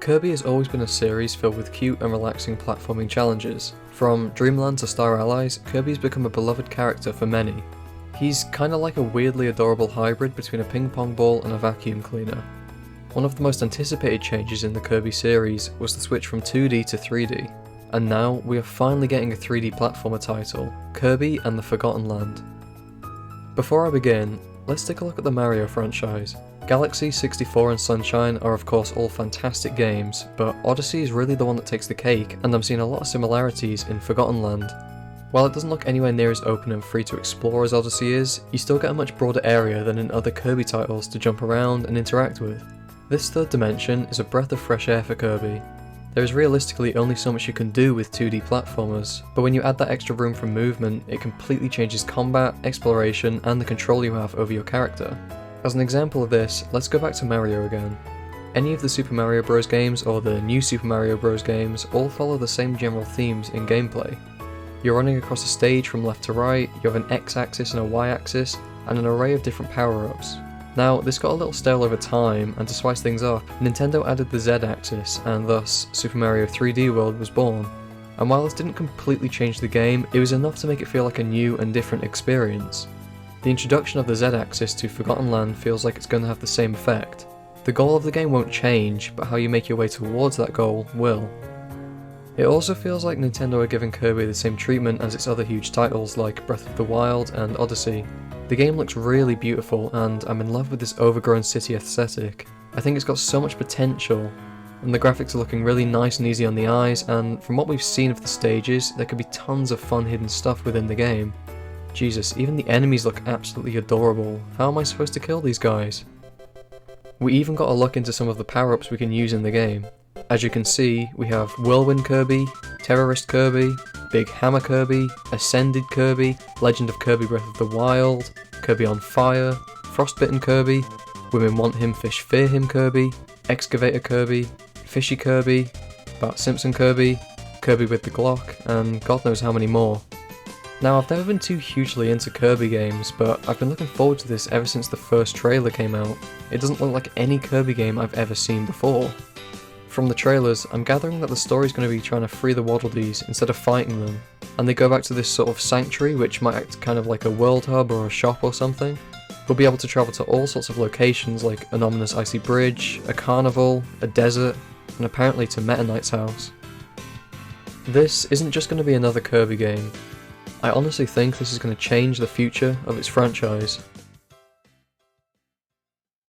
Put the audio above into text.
Kirby has always been a series filled with cute and relaxing platforming challenges. From Dreamland to Star Allies, Kirby's become a beloved character for many. He's kinda like a weirdly adorable hybrid between a ping pong ball and a vacuum cleaner. One of the most anticipated changes in the Kirby series was the switch from 2D to 3D, and now we are finally getting a 3D platformer title, Kirby and the Forgotten Land. Before I begin, let's take a look at the Mario franchise. Galaxy, 64 and Sunshine are of course all fantastic games, but Odyssey is really the one that takes the cake, and I'm seeing a lot of similarities in Forgotten Land. While it doesn't look anywhere near as open and free to explore as Odyssey is, you still get a much broader area than in other Kirby titles to jump around and interact with. This third dimension is a breath of fresh air for Kirby. There is realistically only so much you can do with 2D platformers, but when you add that extra room for movement, it completely changes combat, exploration, and the control you have over your character. As an example of this, let's go back to Mario again. Any of the Super Mario Bros. Games or the new Super Mario Bros. Games all follow the same general themes in gameplay. You're running across a stage from left to right, you have an X-axis and a Y-axis, and an array of different power-ups. Now, this got a little stale over time, and to spice things up, Nintendo added the Z-axis, and thus Super Mario 3D World was born. And while this didn't completely change the game, it was enough to make it feel like a new and different experience. The introduction of the Z-axis to Forgotten Land feels like it's going to have the same effect. The goal of the game won't change, but how you make your way towards that goal will. It also feels like Nintendo are giving Kirby the same treatment as its other huge titles like Breath of the Wild and Odyssey. The game looks really beautiful, and I'm in love with this overgrown city aesthetic. I think it's got so much potential, and the graphics are looking really nice and easy on the eyes, and from what we've seen of the stages, there could be tons of fun hidden stuff within the game. Jesus, even the enemies look absolutely adorable. How am I supposed to kill these guys? We even got a look into some of the power-ups we can use in the game. As you can see, we have Whirlwind Kirby, Terrorist Kirby, Big Hammer Kirby, Ascended Kirby, Legend of Kirby Breath of the Wild, Kirby on Fire, Frostbitten Kirby, Women Want Him Fish Fear Him Kirby, Excavator Kirby, Fishy Kirby, Bart Simpson Kirby, Kirby with the Glock, and God knows how many more. Now, I've never been too hugely into Kirby games, but I've been looking forward to this ever since the first trailer came out. It doesn't look like any Kirby game I've ever seen before. From the trailers, I'm gathering that the story's going to be trying to free the Waddle Dees instead of fighting them, and they go back to this sort of sanctuary which might act kind of like a world hub or a shop or something. We'll be able to travel to all sorts of locations like an ominous icy bridge, a carnival, a desert, and apparently to Meta Knight's house. This isn't just going to be another Kirby game. I honestly think this is going to change the future of its franchise.